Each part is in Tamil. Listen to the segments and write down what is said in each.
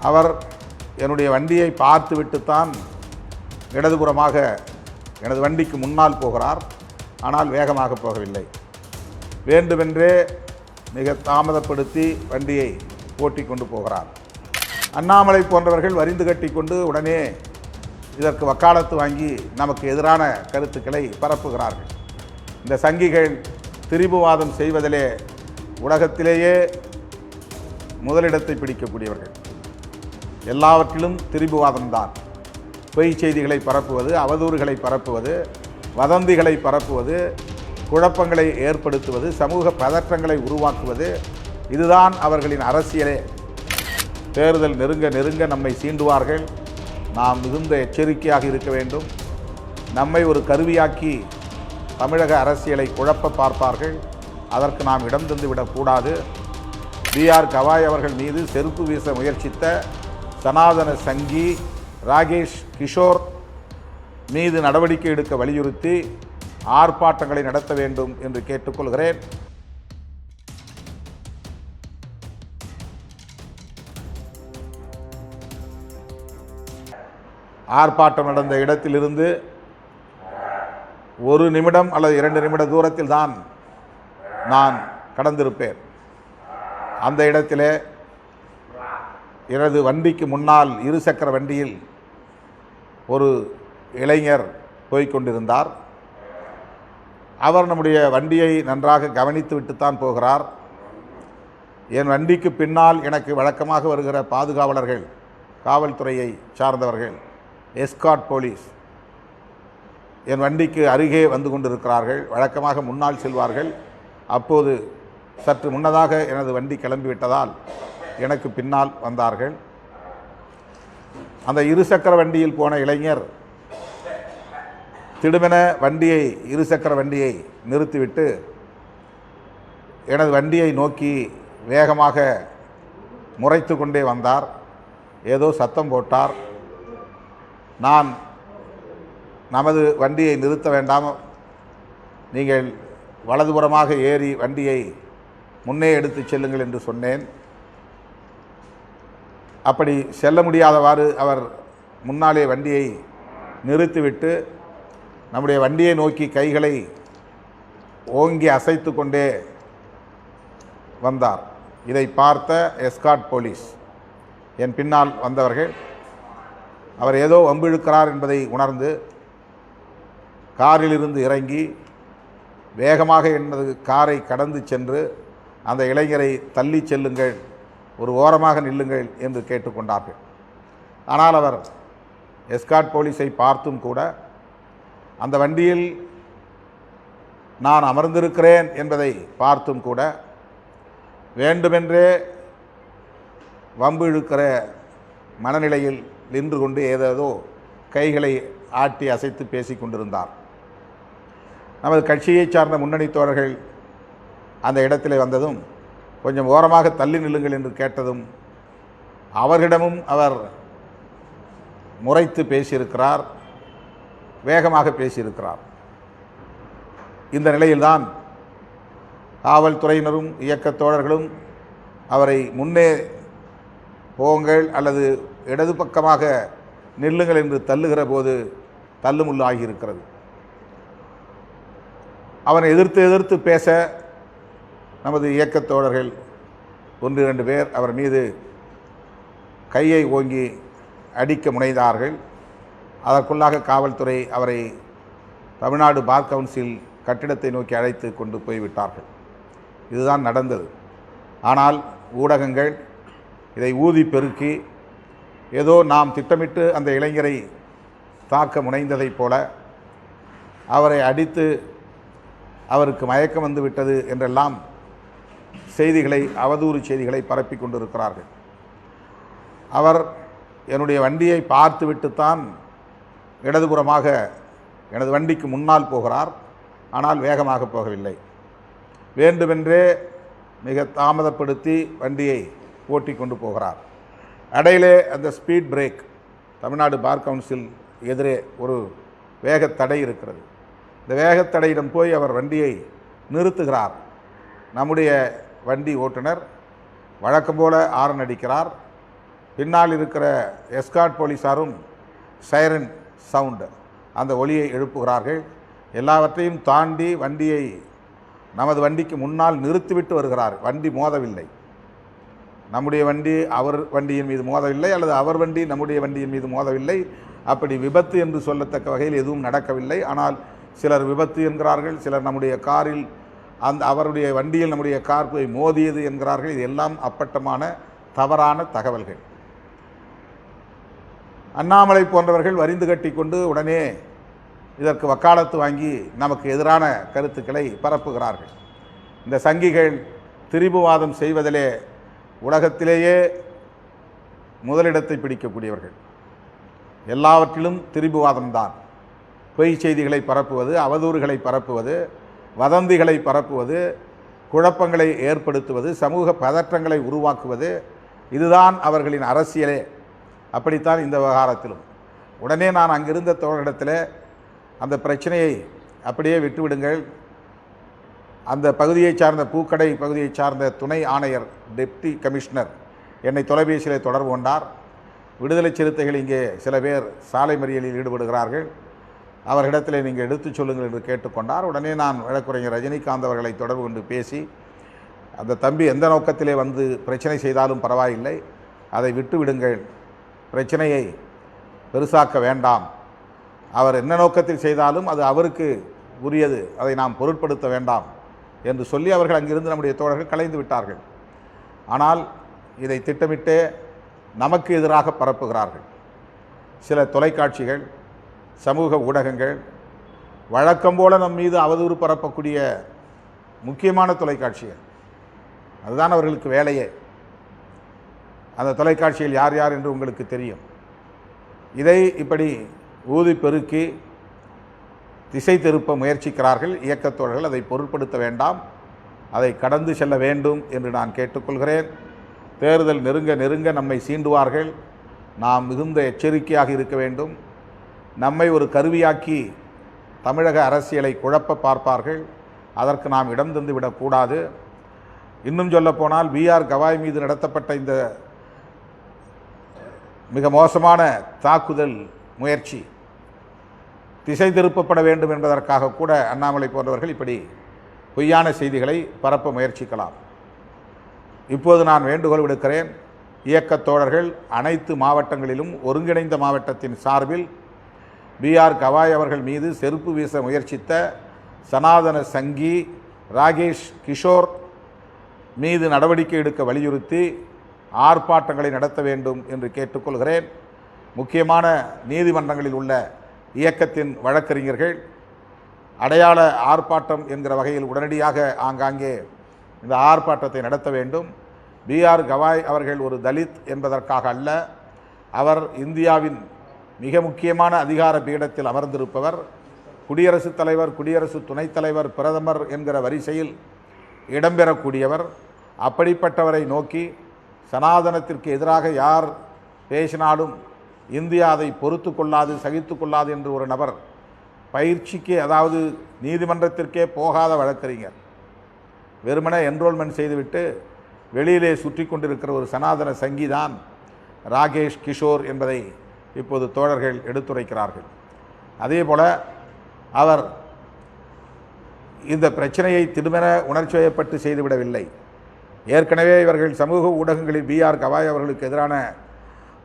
அவர் என்னுடைய வண்டியை பார்த்துவிட்டுத்தான் இடதுபுறமாக எனது வண்டிக்கு முன்னால் போகிறார். ஆனால் வேகமாக போகவில்லை. வேண்டுமென்றே மிக தாமதப்படுத்தி வண்டியை ஓட்டி கொண்டு போகிறார். அண்ணாமலை போன்றவர்கள் வரிந்து கட்டி கொண்டு உடனே இதற்கு வக்காலத்து வாங்கி நமக்கு எதிரான கருத்துக்களை பரப்புகிறார்கள். இந்த சங்கிகள் திரிபுவாதம் செய்வதிலே உலகத்திலேயே முதலிடத்தை பிடிக்கக்கூடியவர்கள். எல்லாவற்றிலும் திரிபுவாதம்தான். பொய் செய்திகளை பரப்புவது, அவதூறுகளை பரப்புவது, வதந்திகளை பரப்புவது, குழப்பங்களை ஏற்படுத்துவது, சமூக பதற்றங்களை உருவாக்குவது, இதுதான் அவர்களின் அரசியலே. தேர்தல் நெருங்க நெருங்க நம்மை சீண்டுவார்கள். நாம் மிகுந்த எச்சரிக்கையாக இருக்க வேண்டும். நம்மை ஒரு கருவியாக்கி தமிழக அரசியலை குழப்ப பார்ப்பார்கள். அதற்கு நாம் இடம் தந்துவிடக்கூடாது. பிஆர் கவாய் அவர்கள் மீது செருப்பு வீச முயற்சித்த சனாதன சங்கி ராகேஷ் கிஷோர் மீது நடவடிக்கை எடுக்க வலியுறுத்தி ஆர்ப்பாட்டங்களை நடத்த வேண்டும் என்று கேட்டுக்கொள்கிறேன். ஆர்ப்பாட்டம் நடந்த இடத்திலிருந்து 1 நிமிடம் அல்லது 2 நிமிட தூரத்தில் தான் நான் கடந்திருப்பேன். அந்த இடத்திலே எனது வண்டிக்கு முன்னால் இருசக்கர வண்டியில் ஒரு இளைஞர் போய்கொண்டிருந்தார். அவர் நம்முடைய வண்டியை நன்றாக கவனித்து விட்டுத்தான் போகிறார். என் வண்டிக்கு பின்னால் எனக்கு வழக்கமாக வருகிற பாதுகாவலர்கள், காவல்துறையை சார்ந்தவர்கள், எஸ்கார்ட் போலீஸ் என் வண்டிக்கு அருகே வந்து கொண்டிருக்கிறார்கள். வழக்கமாக முன்னால் செல்வார்கள். அப்போது சற்று முன்னதாக எனது வண்டி கிளம்பிவிட்டதால் எனக்கு பின்னால் வந்தார்கள். அந்த இருசக்கர வண்டியில் போன இளைஞர் திடுமென இருசக்கர வண்டியை நிறுத்திவிட்டு எனது வண்டியை நோக்கி வேகமாக முறைத்து கொண்டே வந்தார். ஏதோ சத்தம் போட்டார். நான் நமது வண்டியை நிறுத்த வேண்டாம், நீங்கள் வலதுபுறமாக ஏறி வண்டியை முன்னே எடுத்து செல்லுங்கள் என்று சொன்னேன். அப்படி செல்ல முடியாதவாறு அவர் முன்னாலே வண்டியை நிறுத்திவிட்டு நம்முடைய வண்டியை நோக்கி கைகளை ஓங்கி அசைத்து கொண்டே வந்தார். இதை பார்த்த எஸ்கார்ட் போலீஸ் என் பின்னால் வந்தவர்கள் அவர் ஏதோ வம்பிழுக்கிறார் என்பதை உணர்ந்து காரிலிருந்து இறங்கி வேகமாக எனது காரை கடந்து சென்று அந்த இளைஞரை தள்ளி செல்லுங்கள், ஒரு ஓரமாக நில்லுங்கள் என்று கேட்டுக்கொண்டார்கள். ஆனால் அவர் எஸ்கார்ட் போலீஸை பார்த்தும் கூட அந்த வண்டியில் நான் அமர்ந்திருக்கிறேன் என்பதை பார்த்தும் கூட வேண்டுமென்றே வம்பு இழுக்கிற மனநிலையில் நின்று கொண்டு ஏதேதோ கைகளை ஆட்டி அசைத்து பேசி கொண்டிருந்தார். நமது கட்சியை சார்ந்த முன்னணி தோழர்கள் அந்த இடத்திலே வந்ததும் கொஞ்சம் ஓரமாக தள்ளி நில்லுங்கள் என்று கேட்டதும் அவர்களிடமும் அவர் முறைத்து பேசியிருக்கிறார், வேகமாக பேசியிருக்கிறார். இந்த நிலையில்தான் காவல்துறையினரும் இயக்கத் தோழர்களும் அவரை முன்னே போங்கள் அல்லது இடது பக்கமாக நில்லுங்கள் என்று தள்ளுகிற போது தள்ளுமுள்ளு ஆகியிருக்கிறது. அவனை எதிர்த்து பேச நமது இயக்கத் தோழர்கள் 1-2 பேர் அவர் மீது கையை ஓங்கி அடிக்க முனைந்தார்கள். அதற்குள்ளாக காவல்துறை அவரை தமிழ்நாடு பார் கவுன்சில் கட்டிடத்தை நோக்கி அழைத்து கொண்டு போய்விட்டார்கள். இதுதான் நடந்தது. ஆனால் ஊடகங்கள் இதை ஊதி பெருக்கி ஏதோ நாம் திட்டமிட்டு அந்த இளைஞரை தாக்க முனைந்ததைப் போல அவரை அடித்து அவருக்கு மயக்கம் வந்து விட்டது என்றெல்லாம் செய்திகளை, அவதூறு செய்திகளை பரப்பி கொண்டிருக்கிறார்கள். அவர் என்னுடைய வண்டியை பார்த்துவிட்டுத்தான் இடதுபுறமாக எனது வண்டிக்கு முன்னால் போகிறார். ஆனால் வேகமாக போகவில்லை. வேண்டுமென்றே மிக தாமதப்படுத்தி வண்டியை ஓட்டி கொண்டு போகிறார். இடையிலே அந்த speed break, Tamil Nadu bar council எதிரே ஒரு வேகத்தடை இருக்கிறது. இந்த வேகத்தடையிடம் போய் அவர் வண்டியை நிறுத்துகிறார். நம்முடைய வண்டி ஓட்டுநர் வழக்கம் போல ஆரன் அடிக்கிறார். பின்னால் இருக்கிற எஸ்கார்ட் போலீஸாரும் சைரன் சவுண்டு அந்த ஒலியை எழுப்புகிறார்கள். எல்லாவற்றையும் தாண்டி வண்டியை நமது வண்டிக்கு முன்னால் நிறுத்திவிட்டு வருகிறார். வண்டி மோதவில்லை, நம்முடைய வண்டி அவர் வண்டியின் மீது மோதவில்லை, அல்லது அவர் வண்டி நம்முடைய வண்டியின் மீது மோதவில்லை. அப்படி விபத்து என்று சொல்லத்தக்க வகையில் எதுவும் நடக்கவில்லை. ஆனால் சிலர் விபத்து என்கிறார்கள், சிலர் நம்முடைய காரில் அவருடைய வண்டியில் நம்முடைய கார் போய் மோதியது என்கிறார்கள். இது எல்லாம் அப்பட்டமான தவறான தகவல்கள். அண்ணாமலை போன்றவர்கள் வரிந்து கட்டி கொண்டு உடனே இதற்கு வக்காலத்து வாங்கி நமக்கு எதிரான கருத்துக்களை பரப்புகிறார்கள். இந்த சங்கிகள் திரிபுவாதம் செய்வதிலே உலகத்திலேயே முதலிடத்தை பிடிக்கக்கூடியவர்கள். எல்லாவற்றிலும் திரிபுவாதம்தான். பொய் செய்திகளை பரப்புவது, அவதூறுகளை பரப்புவது, வதந்திகளை பரப்புவது, குழப்பங்களை ஏற்படுத்துவது, சமூக பதற்றங்களை உருவாக்குவது, இதுதான் அவர்களின் அரசியலே. அப்படித்தான் இந்த விவகாரத்திலும். உடனே நான் அங்கிருந்த தோழரிடத்தில் அந்த பிரச்சனையை அப்படியே விட்டுவிடுங்கள், அந்த பகுதியை சார்ந்த பூக்கடை பகுதியை சார்ந்த துணை ஆணையர் டெப்டி கமிஷனர் என்னை தொலைபேசியில் தொடர்பு கொண்டார். விடுதலை சிறுத்தைகள் இங்கே சில பேர் சாலை மறியலில் ஈடுபடுகிறார்கள், அவர்களிடத்தில் நீங்கள் எடுத்துச் சொல்லுங்கள் என்று கேட்டுக்கொண்டார். உடனே நான் வழக்குரைஞர் ரஜினிகாந்த் அவர்களை தொடர்பு கொண்டு பேசி, அந்த தம்பி எந்த நோக்கத்திலே வந்து பிரச்சனை செய்தாலும் பரவாயில்லை, அதை விட்டுவிடுங்கள், பிரச்சனையை பெருசாக்க வேண்டாம், அவர் என்ன நோக்கத்தில் செய்தாலும் அது அவருக்கு உரியது, அதை நாம் பொருட்படுத்த வேண்டாம் என்று சொல்லி அவர்கள் அங்கிருந்து நம்முடைய தோழர்கள் கலைந்து விட்டார்கள். ஆனால் இதை திட்டமிட்டே நமக்கு எதிராக பரப்புகிறார்கள். சில தொலைக்காட்சிகள், சமூக ஊடகங்கள், வழக்கம் போல நம் மீது அவதூறு பரப்பக்கூடிய முக்கியமான தொலைக்காட்சிகள், அதுதான் அவர்களுக்கு வேலையே. அந்த தொலைக்காட்சியில் யார் யார் என்று உங்களுக்கு தெரியும். இதை இப்படி ஊதி பெருக்கி திசை திருப்ப முயற்சிக்கிறார்கள் இயக்கத்தோழர்கள். அதை பொருட்படுத்த வேண்டாம், அதை கடந்து செல்ல வேண்டும் என்று நான் கேட்டுக்கொள்கிறேன். தேர்தல் நெருங்க நெருங்க நம்மை சீண்டுவார்கள், நாம் மிகுந்த எச்சரிக்கையாக இருக்க வேண்டும். நம்மை ஒரு கருவியாக்கி தமிழக அரசியலை குழப்ப பார்ப்பார்கள், அதற்கு நாம் இடம் தந்து விடக்கூடாது. இன்னும் சொல்லப்போனால் பிஆர் கவாய் மீது நடத்தப்பட்ட இந்த மிக மோசமான தாக்குதல் முயற்சி திசை திருப்பப்பட வேண்டும் என்பதற்காக கூட அண்ணாமலை போன்றவர்கள் இப்படி பொய்யான செய்திகளை பரப்ப முயற்சிக்கலாம். இப்போது நான் வேண்டுகோள் விடுக்கிறேன், இயக்கத் தோழர்கள் அனைத்து மாவட்டங்களிலும் ஒருங்கிணைந்த மாவட்டத்தின் சார்பில் பிஆர் கவாய் அவர்கள் மீது செருப்பு வீச முயற்சித்த சனாதன சங்கி ராகேஷ் கிஷோர் மீது நடவடிக்கை எடுக்க வலியுறுத்தி ஆர்ப்பாட்டங்களை நடத்த வேண்டும் என்று கேட்டுக்கொள்கிறேன். முக்கியமான நீதிமன்றங்களில் உள்ள இயக்கத்தின் வழக்கறிஞர்கள் அடையாள ஆர்ப்பாட்டம் என்கிற வகையில் உடனடியாக ஆங்காங்கே இந்த ஆர்ப்பாட்டத்தை நடத்த வேண்டும். பிஆர் கவாய் அவர்கள் ஒரு தலித் என்பதற்காக அல்ல, அவர் இந்தியாவின் மிக முக்கியமான அதிகார பீடத்தில் அமர்ந்திருப்பவர், குடியரசுத் தலைவர், குடியரசு துணைத் தலைவர், பிரதமர் என்கிற வரிசையில் இடம்பெறக்கூடியவர். அப்படிப்பட்டவரை நோக்கி சனாதனத்திற்கு எதிராக யார் பேசினாலும் இந்தியா அதை பொறுத்து கொள்ளாது, சகித்து கொள்ளாது என்று ஒரு நபர் பயிற்சிக்கு, அதாவது நீதிமன்றத்திற்கே போகாத வழக்கறிஞர், வெறுமனே என்ரோல்மெண்ட் செய்துவிட்டு வெளியிலே சுற்றி கொண்டிருக்கிற ஒரு சனாதன சங்கிதான் ராகேஷ் கிஷோர் என்பதை இப்போது தோழர்கள் எடுத்துரைக்கிறார்கள். அதே போல் அவர் இந்த பிரச்சனையை திருமண உணர்ச்சிவயப்பட்டு செய்துவிடவில்லை. ஏற்கனவே இவர்கள் சமூக ஊடகங்களில் பிஆர் கவாய் அவர்களுக்கு எதிரான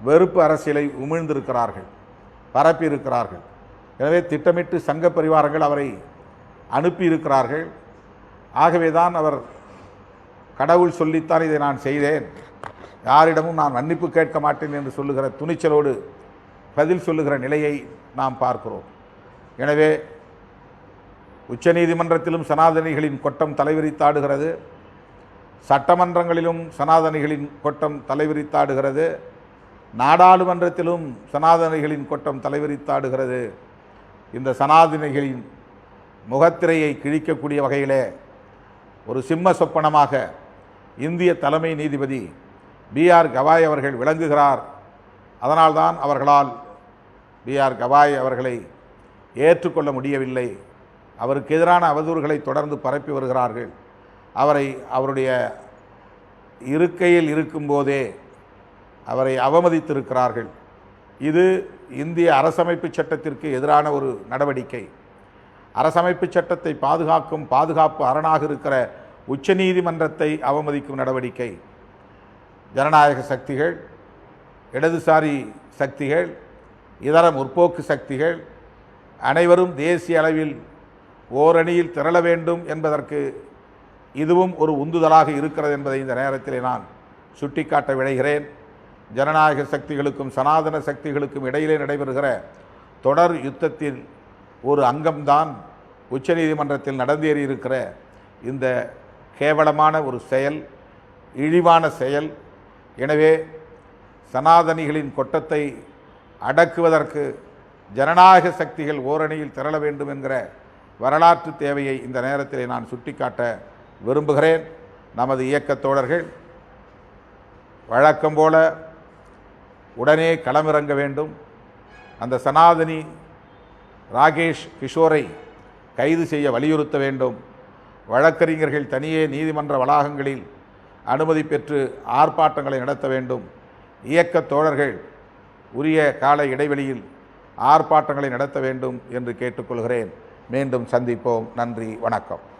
வெறுப்பு அரசியலை உமிழ்ந்திருக்கிறார்கள், பரப்பியிருக்கிறார்கள். எனவே திட்டமிட்டு சங்க பரிவாரங்கள் அவரை அனுப்பியிருக்கிறார்கள். ஆகவே தான் அவர் கடவுள் சொல்லித்தான் இதை நான் செய்தேன், யாரிடமும் நான் மன்னிப்பு கேட்க மாட்டேன் என்று சொல்லுகிற துணிச்சலோடு பதில் சொல்லுகிற நிலையை நாம் பார்க்கிறோம். எனவே உச்சநீதிமன்றத்திலும் சனாதனிகளின் கொட்டம் தலைவிரித்தாடுகிறது, சட்டமன்றங்களிலும் சனாதனிகளின் கொட்டம் தலைவிரித்தாடுகிறது, நாடாளுமன்றத்திலும் சனாதனிகளின் கொட்டம் தலைவிரித்தாடுகிறது. இந்த சனாதனிகளின் முகத்திரையை கிழிக்கக்கூடிய வகையிலே ஒரு சிம்ம சொப்பனமாக இந்திய தலைமை நீதிபதி பிஆர் கவாய் அவர்கள் விளங்குகிறார். அதனால்தான் அவர்களால் பிஆர் கவாய் அவர்களை ஏற்றுக்கொள்ள முடியவில்லை. அவருக்கு எதிரான அவதூறுகளை தொடர்ந்து பரப்பி வருகிறார்கள். அவரை அவருடைய இருக்கையில் இருக்கும்போதே அவரை அவமதித்திருக்கிறார்கள். இது இந்திய அரசமைப்பு சட்டத்திற்கு எதிரான ஒரு நடவடிக்கை. அரசமைப்பு சட்டத்தை பாதுகாக்கும் பாதுகாப்பு அரணாக இருக்கிற உச்சநீதிமன்றத்தை அவமதிக்கும் நடவடிக்கை. ஜனநாயக சக்திகள், இடதுசாரி சக்திகள், இதர முற்போக்கு சக்திகள் அனைவரும் தேசிய அளவில் ஓரணியில் திரள வேண்டும் என்பதற்கு இதுவும் ஒரு உந்துதலாக இருக்கிறது என்பதை இந்த நேரத்தில் நான் சுட்டிக்காட்ட விழைகிறேன். ஜனநாயக சக்திகளுக்கும் சனாதன சக்திகளுக்கும் இடையிலே நடைபெறுகிற தொடர் யுத்தத்தில் ஒரு அங்கம்தான் உச்சநீதிமன்றத்தில் நடந்தேறியிருக்கிற இந்த கேவலமான ஒரு செயல், இழிவான செயல். எனவே சனாதனிகளின் கொட்டத்தை அடக்குவதற்கு ஜனநாயக சக்திகள் ஓரணியில் திரள வேண்டும் என்கிற வரலாற்று தேவையை இந்த நேரத்தில் நான் சுட்டிக்காட்ட விரும்புகிறேன். நமது இயக்கத் தோழர்கள் வழக்கம் போல உடனே களமிறங்க வேண்டும். அந்த சனாதனி ராகேஷ் கிஷோரை கைது செய்ய வலியுறுத்த வேண்டும். வழக்கறிஞர்கள் தனியே நீதிமன்ற வளாகங்களில் அனுமதி பெற்று ஆர்ப்பாட்டங்களை நடத்த வேண்டும். இயக்கத் தோழர்கள் உரிய கால இடைவெளியில் ஆர்ப்பாட்டங்களை நடத்த வேண்டும் என்று கேட்டுக்கொள்கிறேன். மீண்டும் சந்திப்போம். நன்றி, வணக்கம்.